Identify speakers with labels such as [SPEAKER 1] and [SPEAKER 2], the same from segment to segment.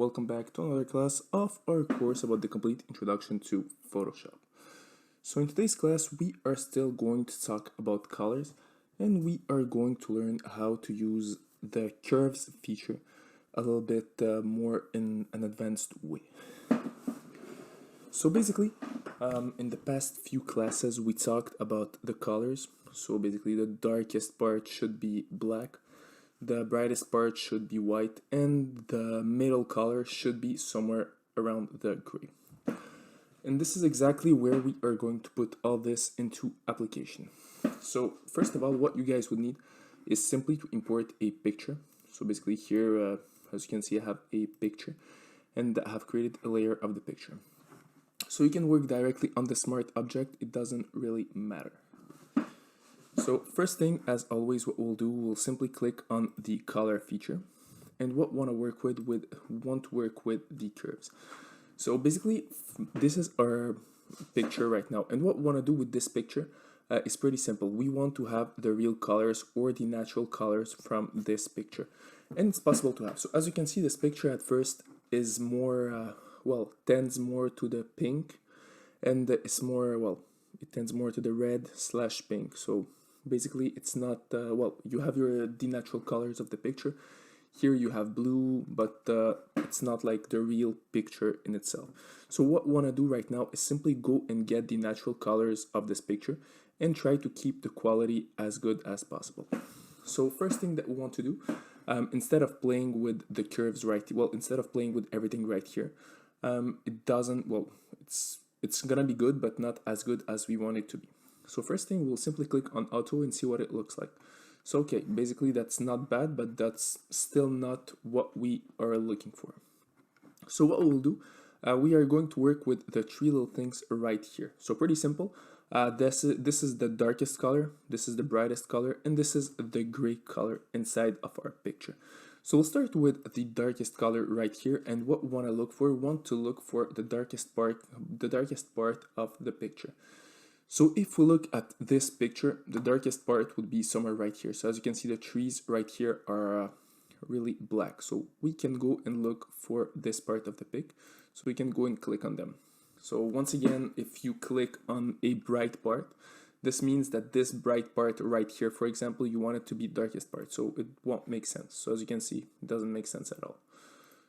[SPEAKER 1] welcome back to another class of our course about the complete introduction to Photoshop. So in today's class we are still going to talk about colors, and we are going to learn how to use the curves feature a little bit more in an advanced way. So basically, in the past few classes we talked about the colors. So basically the darkest part should be black, the brightest part should be white, and the middle color should be somewhere around the gray. And this is exactly where we are going to put all this into application. So first of all, what you guys would need is simply to import a picture. So basically here, as you can see, I have a picture and I have created a layer of the picture. So you can work directly on the smart object, it doesn't really matter. So first thing, as always, what we'll do, we'll simply click on the color feature, and what want to work with the curves. So basically, this is our picture right now, and what we want to do with this picture is pretty simple. We want to have the real colors or the natural colors from this picture, and it's possible to have. So as you can see, this picture at first is more, tends more to the pink, and it's more, it tends more to the red/pink. So basically it's not, you have the natural colors of the picture. Here you have blue, but it's not like the real picture in itself. So what we want to do right now is simply go and get the natural colors of this picture and try to keep the quality as good as possible. So first thing that we want to do, instead of playing with the curves instead of playing with everything right here, it's gonna be good, but not as good as we want it to be. So first thing, we'll simply click on auto and see what it looks like. So okay, basically that's not bad, but that's still not what we are looking for. So what we'll do, we are going to work with the three little things right here. So pretty simple. This is the darkest color, this is the brightest color, and this is the gray color inside of our picture. So we'll start with the darkest color right here, and what we want to look for, the darkest part of the picture. So if we look at this picture, the darkest part would be somewhere right here. So as you can see, the trees right here are really black. So we can go and look for this part of the pic. So we can go and click on them. So once again, if you click on a bright part, this means that this bright part right here, for example, you want it to be darkest part. So it won't make sense. So as you can see, it doesn't make sense at all.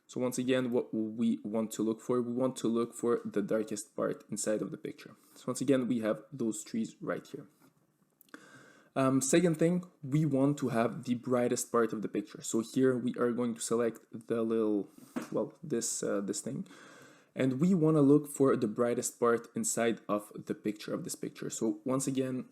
[SPEAKER 1] So once again, what we want to look for, we want to look for the darkest part inside of the picture. So once again, we have those trees right here. Second thing, we want to have the brightest part of the picture. So here we are going to select the little, this thing, and we want to look for the brightest part inside of the picture of this picture. So once again,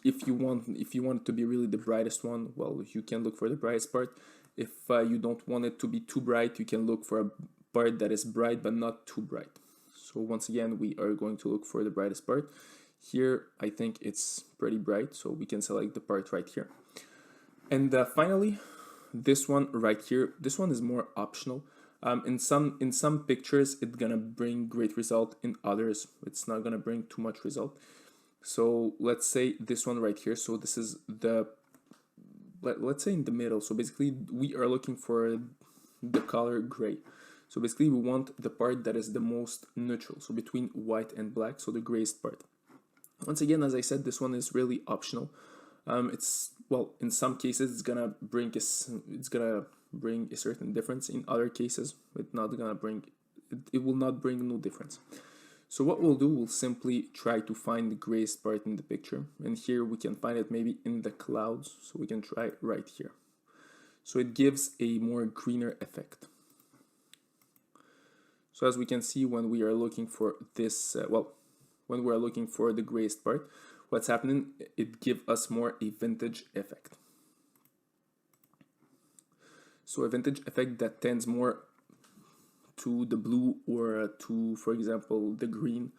[SPEAKER 1] if you want it to be really the brightest one, you can look for the brightest part. If you don't want it to be too bright, you can look for a part that is bright but not too bright. So once again, we are going to look for the brightest part. Here, I think it's pretty bright, so we can select the part right here. And finally, this one right here, this one is more optional. In some pictures, it's gonna bring great result. In others, it's not gonna bring too much result. So let's say this one right here. So this is let's say in the middle. So basically we are looking for the color gray. So basically we want the part that is the most neutral, so between white and black, so the grayest part. Once again, as I said, this one is really optional. In some cases it's gonna bring a certain difference. In other cases it will not bring no difference. So what we'll do, we'll simply try to find the grayest part in the picture, and here we can find it maybe in the clouds, so we can try right here. So it gives a more greener effect. So as we can see, when we are looking for this, when we are looking for the grayest part, what's happening, it gives us more a vintage effect. So a vintage effect that tends more to the blue or to, for example, the green,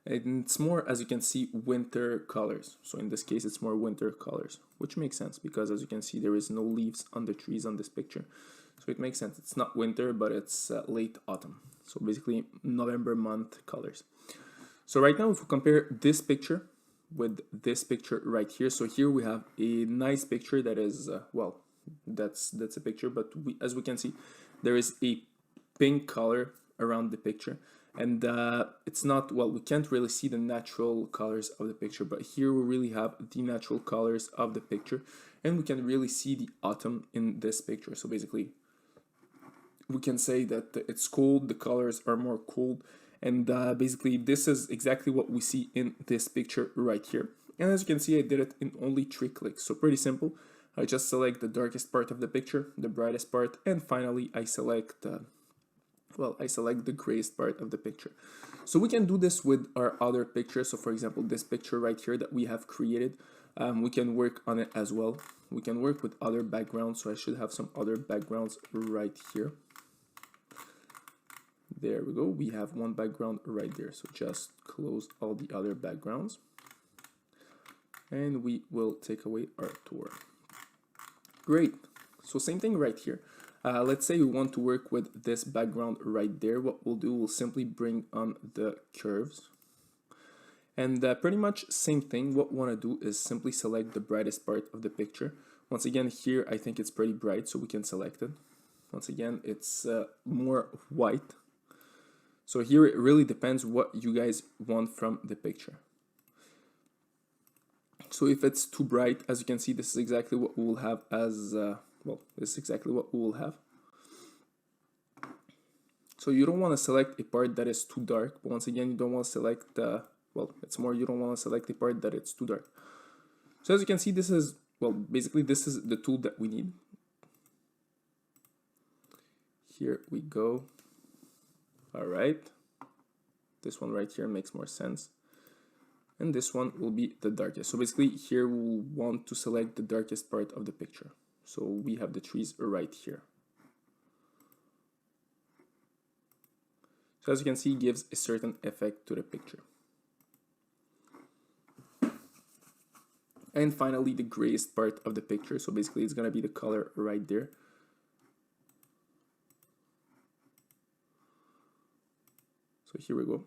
[SPEAKER 1] and it's more, as you can see, winter colors. So in this case it's more winter colors, which makes sense because as you can see there is no leaves on the trees on this picture, so it makes sense. It's not winter, but it's late autumn, so basically November month colors. So right now, if we compare this picture with this picture right here, so here we have a nice picture that is that's a picture, but as we can see, there is a pink color around the picture, and it's not, well, we can't really see the natural colors of the picture, but here we really have the natural colors of the picture, and we can really see the autumn in this picture. So basically we can say that it's cold, the colors are more cold, and basically this is exactly what we see in this picture right here. And as you can see, I did it in only 3 clicks, so pretty simple. I just select the darkest part of the picture, the brightest part, and finally I select the grayest part of the picture. So we can do this with our other pictures. So for example, this picture right here that we have created, we can work on it as well. We can work with other backgrounds, so I should have some other backgrounds right here. There we go, we have one background right there, so just close all the other backgrounds. And we will take away our tour. Great, so same thing right here. Let's say we want to work with this background right there. What we'll do, we'll simply bring on the curves. And pretty much same thing, what we want to do is simply select the brightest part of the picture. Once again, here I think it's pretty bright, so we can select it. Once again, it's more white. So here it really depends what you guys want from the picture. So if it's too bright, as you can see, this is exactly what we will have as, this is exactly what we will have. So you don't want to select a part that is too dark, but once again, you don't want to select, you don't want to select a part that it's too dark. So as you can see, this is, basically this is the tool that we need. Here we go. All right. This one right here makes more sense. And this one will be the darkest. So basically here we'll want to select the darkest part of the picture. So we have the trees right here. So as you can see, it gives a certain effect to the picture. And finally, the grayest part of the picture. So basically it's gonna be the color right there. So here we go.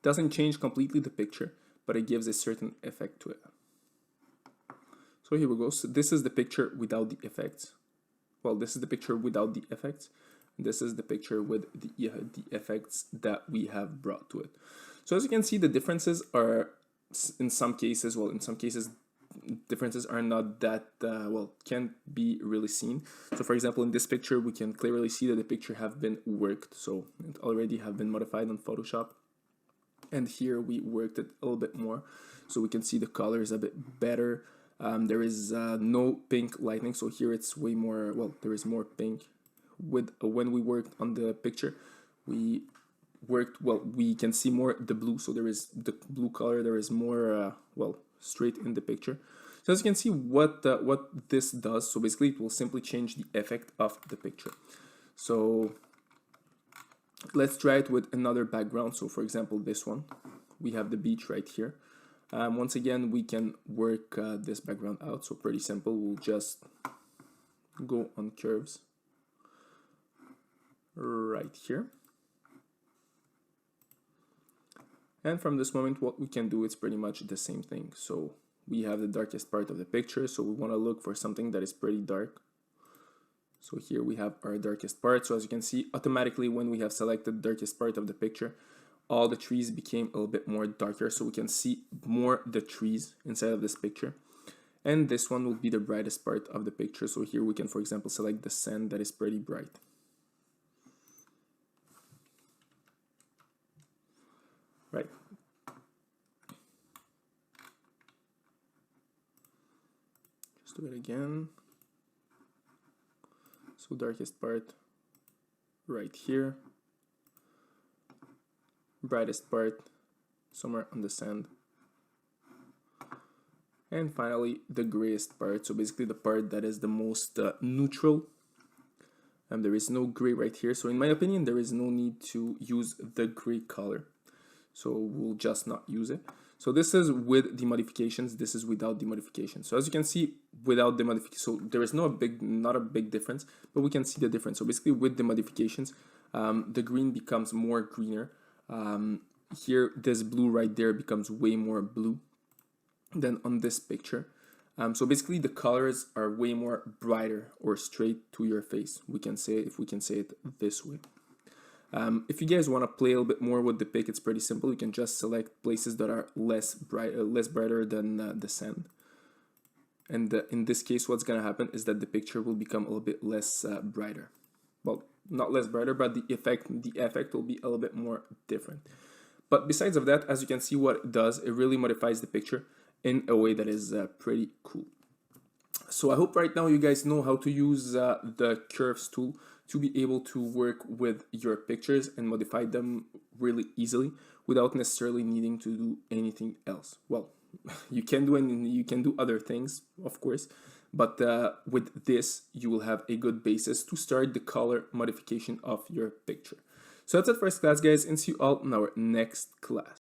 [SPEAKER 1] Doesn't change completely the picture, but it gives a certain effect to it. So here we go. So this is the picture without the effects. Well, this is the picture without the effects. This is the picture with the effects that we have brought to it. So as you can see, the differences are in some cases, differences are not that, can't be really seen. So for example, in this picture, we can clearly see that the picture have been worked. So it already have been modified on Photoshop. And here we worked it a little bit more, so we can see the colors a bit better. There is no pink lighting, so here it's way more, there is more pink. With when we worked on the picture, we can see more the blue, so there is the blue color, there is more, straight in the picture. So as you can see what this does, so basically it will simply change the effect of the picture. So let's try it with another background. So for example, this one, we have the beach right here. Once again, we can work this background out. So pretty simple, we'll just go on curves right here. And from this moment, what we can do is pretty much the same thing. So we have the darkest part of the picture, so we want to look for something that is pretty dark. So here we have our darkest part. So as you can see, automatically when we have selected the darkest part of the picture, all the trees became a little bit more darker, so we can see more the trees inside of this picture. And this one will be the brightest part of the picture. So here we can, for example, select the sand that is pretty bright. Right. Just do it again. So darkest part right here, brightest part somewhere on the sand, and finally the grayest part, so basically the part that is the most neutral. And there is no gray right here, so in my opinion there is no need to use the gray color, so we'll just not use it. So this is with the modifications, this is without the modifications. So as you can see, without the modifications, so there is not a big difference, but we can see the difference. So basically with the modifications, the green becomes more greener. Here, this blue right there becomes way more blue than on this picture. So basically the colors are way more brighter or straight to your face. We can say it, if we can say it this way. If you guys want to play a little bit more with the pick, it's pretty simple. You can just select places that are less brighter than the sand. And in this case, what's gonna happen is that the picture will become a little bit less brighter. Well, not less brighter, but the effect will be a little bit more different. But besides of that, as you can see, what it does, it really modifies the picture in a way that is pretty cool. So I hope right now you guys know how to use the curves tool to be able to work with your pictures and modify them really easily without necessarily needing to do anything else. Well, you can do other things, of course, but with this you will have a good basis to start the color modification of your picture. So that's it for this class, guys, and see you all in our next class.